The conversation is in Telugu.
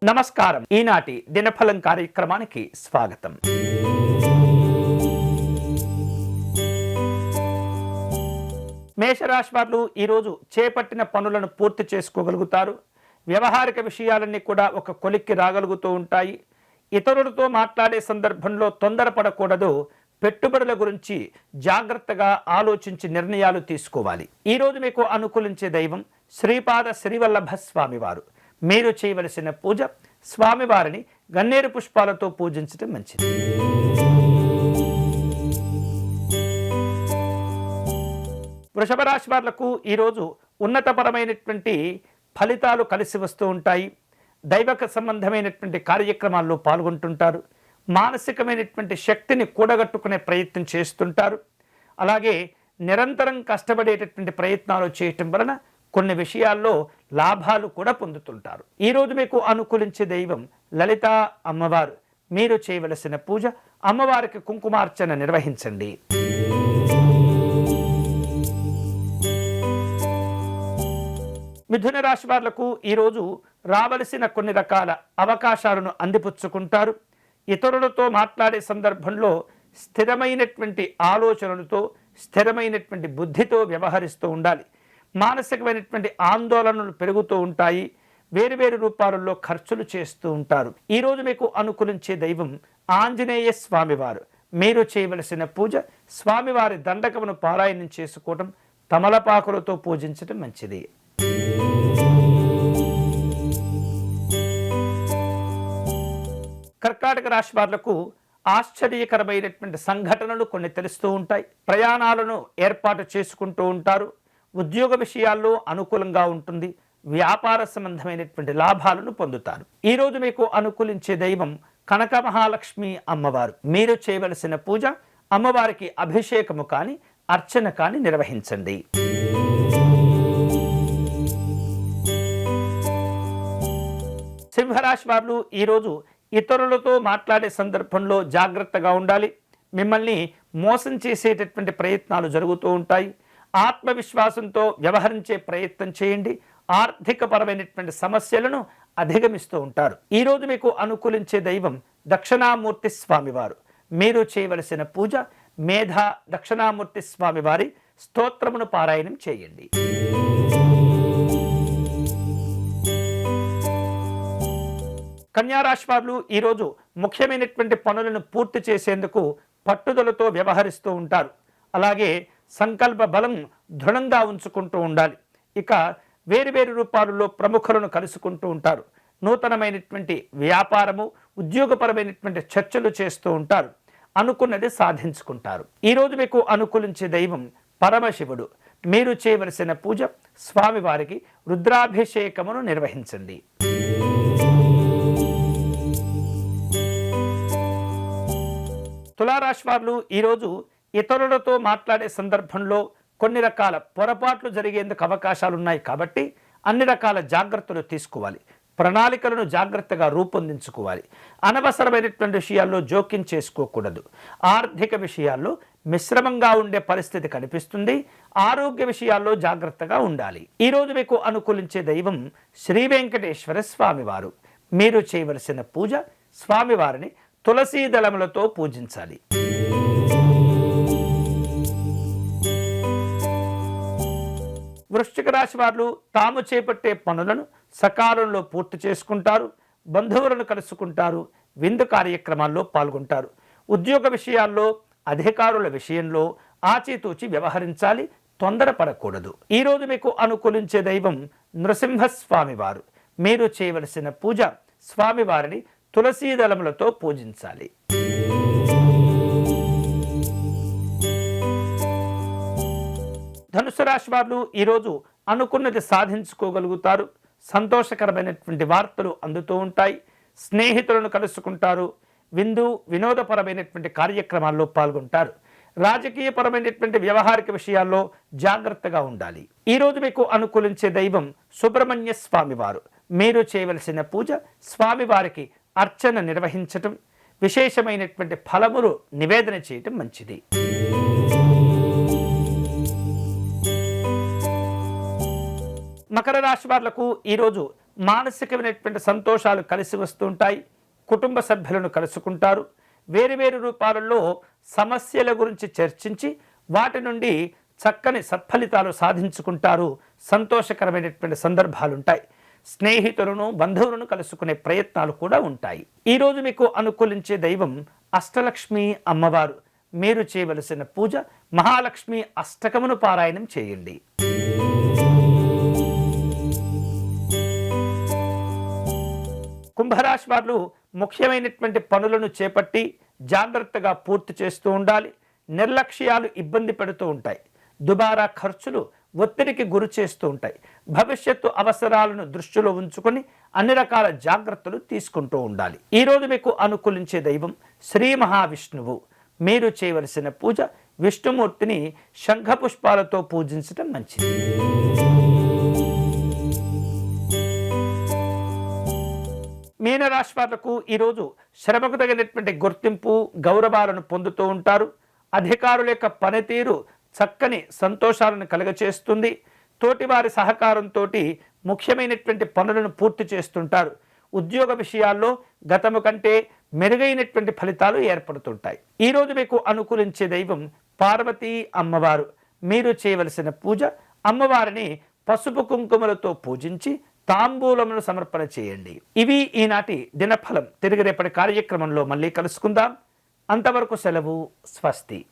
నమస్కారం. ఈనాటి దినఫలం కార్యక్రమానికి స్వాగతం. మేషరాశి వారు ఈరోజు చేపట్టిన పనులను పూర్తి చేసుకోగలుగుతారు. వ్యవహారిక విషయాలన్నీ కూడా ఒక కొలిక్కి రాగలుగుతూ ఉంటాయి. ఇతరులతో మాట్లాడే సందర్భంలో తొందరపడకూడదు. పెట్టుబడుల గురించి జాగ్రత్తగా ఆలోచించి నిర్ణయాలు తీసుకోవాలి. ఈరోజు మీకు అనుకూలించే దైవం శ్రీపాద శ్రీవల్లభ స్వామివారు. మీరు చేయవలసిన పూజ స్వామివారిని గన్నేరు పుష్పాలతో పూజించడం మంచిది. వృషభ రాశి వాళ్లకు ఈరోజు ఉన్నతపరమైనటువంటి ఫలితాలు కలిసి వస్తూ ఉంటాయి. దైవక సంబంధమైనటువంటి కార్యక్రమాల్లో పాల్గొంటుంటారు. మానసికమైనటువంటి శక్తిని కూడగట్టుకునే ప్రయత్నం చేస్తుంటారు. అలాగే నిరంతరం కష్టపడేటటువంటి ప్రయత్నాలు చేయటం వలన కొన్ని విషయాల్లో లాభాలు కూడా పొందుతుంటారు. ఈరోజు మీకు అనుకూలించే దైవం లలితా అమ్మవారు. మీరు చేయవలసిన పూజ అమ్మవారికి కుంకుమార్చన నిర్వహించండి. మిథున రాశి వాళ్లకు ఈరోజు రావలసిన కొన్ని రకాల అవకాశాలను అందిపుచ్చుకుంటారు. ఇతరులతో మాట్లాడే సందర్భంలో స్థిరమైనటువంటి ఆలోచనలతో స్థిరమైనటువంటి బుద్ధితో వ్యవహరిస్తూ ఉండాలి. మానసికమైనటువంటి ఆందోళనలు పెరుగుతూ ఉంటాయి. వేరువేరు రూపాలలో ఖర్చులు చేస్తూ ఉంటారు. ఈరోజు మీకు అనుకూలించే దైవం ఆంజనేయ స్వామివారు. మీరు చేయవలసిన పూజ స్వామివారి దండకమును పారాయణం చేసుకోవడం, తమలపాకులతో పూజించడం మంచిది. కర్కాటక రాశి వాళ్లకు ఆశ్చర్యకరమైనటువంటి సంఘటనలు కొన్ని తెలుస్తూ ఉంటాయి. ప్రయాణాలను ఏర్పాటు చేసుకుంటూ ఉంటారు. ఉద్యోగ విషయాల్లో అనుకూలంగా ఉంటుంది. వ్యాపార సంబంధమైనటువంటి లాభాలను పొందుతారు. ఈరోజు మీకు అనుకూలించే దైవం కనక మహాలక్ష్మి అమ్మవారు. మీరు చేయవలసిన పూజ అమ్మవారికి అభిషేకము కానీ అర్చన కానీ నిర్వహించండి. సింహరాశి వారు ఈరోజు ఇతరులతో మాట్లాడే సందర్భంలో జాగ్రత్తగా ఉండాలి. మిమ్మల్ని మోసం చేసేటటువంటి ప్రయత్నాలు జరుగుతూ ఉంటాయి. ఆత్మవిశ్వాసంతో వ్యవహరించే ప్రయత్నం చేయండి. ఆర్థికపరమైనటువంటి సమస్యలను అధిగమిస్తూ ఉంటారు. ఈరోజు మీకు అనుకూలించే దైవం దక్షిణామూర్తి స్వామివారు. మీరు చేయవలసిన పూజ మేధా దక్షిణామూర్తి స్వామివారి స్తోత్రమును పారాయణం చేయండి. కన్యారాశి వారు ఈరోజు ముఖ్యమైనటువంటి పనులను పూర్తి చేసేందుకు పట్టుదలతో వ్యవహరిస్తూ ఉంటారు. అలాగే సంకల్ప బలం దృఢంగా ఉంచుకుంటూ ఉండాలి. ఇక వేరువేరు రూపాలలో ప్రముఖులను కలుసుకుంటూ ఉంటారు. నూతనమైనటువంటి వ్యాపారము, ఉద్యోగపరమైనటువంటి చర్చలు చేస్తూ ఉంటారు. అనుకున్నది సాధించుకుంటారు. ఈరోజు మీకు అనుకూలించే దైవం పరమశివుడు. మీరు చేయవలసిన పూజ స్వామివారికి రుద్రాభిషేకమును నిర్వహించండి. తులారాశి వారు ఈరోజు ఇతరులతో మాట్లాడే సందర్భంలో కొన్ని రకాల పొరపాట్లు జరిగేందుకు అవకాశాలు ఉన్నాయి. కాబట్టి అన్ని రకాల జాగ్రత్తలు తీసుకోవాలి. ప్రణాళికలను జాగ్రత్తగా రూపొందించుకోవాలి. అనవసరమైనటువంటి విషయాల్లో జోక్యం చేసుకోకూడదు. ఆర్థిక విషయాల్లో మిశ్రమంగా ఉండే పరిస్థితి కనిపిస్తుంది. ఆరోగ్య విషయాల్లో జాగ్రత్తగా ఉండాలి. ఈరోజు మీకు అనుకూలించే దైవం శ్రీ వెంకటేశ్వర స్వామివారు. మీరు చేయవలసిన పూజ స్వామివారిని తులసీ దళములతో పూజించాలి. వృశ్చిక రాశి వారు తాము చేపట్టే పనులను సకాలంలో పూర్తి చేసుకుంటారు. బంధువులను కలుసుకుంటారు. విందు కార్యక్రమాల్లో పాల్గొంటారు. ఉద్యోగ విషయాల్లో అధికారుల విషయంలో ఆచితూచి వ్యవహరించాలి. తొందరపడకూడదు. ఈరోజు మీకు అనుకూలించే దైవం నృసింహస్వామి వారు. మీరు చేయవలసిన పూజ స్వామివారిని తులసీ దళములతో పూజించాలి. ధనుసు రాశి వారు ఈరోజు అనుకున్నది సాధించుకోగలుగుతారు. సంతోషకరమైనటువంటి వార్తలు అందుతూ ఉంటాయి. స్నేహితులను కలుసుకుంటారు. వినోదపరమైనటువంటి కార్యక్రమాల్లో పాల్గొంటారు. రాజకీయపరమైనటువంటి వ్యవహారిక విషయాల్లో జాగ్రత్తగా ఉండాలి. ఈరోజు మీకు అనుకూలించే దైవం సుబ్రహ్మణ్య స్వామివారు. మీరు చేయవలసిన పూజ స్వామివారికి అర్చన నిర్వహించటం, విశేషమైనటువంటి ఫలములు నివేదన చేయటం మంచిది. మకర రాశి వాళ్లకు ఈరోజు మానసికమైనటువంటి సంతోషాలు కలిసి వస్తుంటాయి. కుటుంబ సభ్యులను కలుసుకుంటారు. వేరువేరు రూపాలలో సమస్యల గురించి చర్చించి వాటి నుండి చక్కని సత్ఫలితాలు సాధించుకుంటారు. సంతోషకరమైనటువంటి సందర్భాలుంటాయి. స్నేహితులను బంధువులను కలుసుకునే ప్రయత్నాలు కూడా ఉంటాయి. ఈరోజు మీకు అనుకూలించే దైవం అష్టలక్ష్మి అమ్మవారు. మీరు చేయవలసిన పూజ మహాలక్ష్మి అష్టకమును పారాయణం చేయండి. కుంభరాశి వారు ముఖ్యమైనటువంటి పనులను చేపట్టి జాగ్రత్తగా పూర్తి చేస్తూ ఉండాలి. నిర్లక్ష్యాలు ఇబ్బంది పెడుతూ ఉంటాయి. దుబారా ఖర్చులు ఒత్తిడికి గురి చేస్తూ ఉంటాయి. భవిష్యత్తు అవసరాలను దృష్టిలో ఉంచుకొని అన్ని రకాల జాగ్రత్తలు తీసుకుంటూ ఉండాలి. ఈరోజు మీకు అనుకూలించే దైవం శ్రీ మహావిష్ణువు. మీరు చేయవలసిన పూజ విష్ణుమూర్తిని శంఖ పుష్పాలతో పూజించడం మంచిది. మీనరాశి వాళ్లకు ఈరోజు శ్రమకు తగినటువంటి గుర్తింపు గౌరవాలను పొందుతూ ఉంటారు. అధికారుల యొక్క పనితీరు చక్కని సంతోషాలను కలుగచేస్తుంది. తోటివారి సహకారంతో ముఖ్యమైనటువంటి పనులను పూర్తి చేస్తుంటారు. ఉద్యోగ విషయాల్లో గతము కంటే మెరుగైనటువంటి ఫలితాలు ఏర్పడుతుంటాయి. ఈరోజు మీకు అనుకూలించే దైవం పార్వతీ అమ్మవారు. మీరు చేయవలసిన పూజ అమ్మవారిని పసుపు కుంకుమలతో పూజించి తాంబూలమును సమర్పణ చేయండి. ఇవి ఈనాటి దినఫలం. తిరిగి రేపటి కార్యక్రమంలో మళ్ళీ కలుసుకుందాం. అంతవరకు సెలవు. స్వస్తి.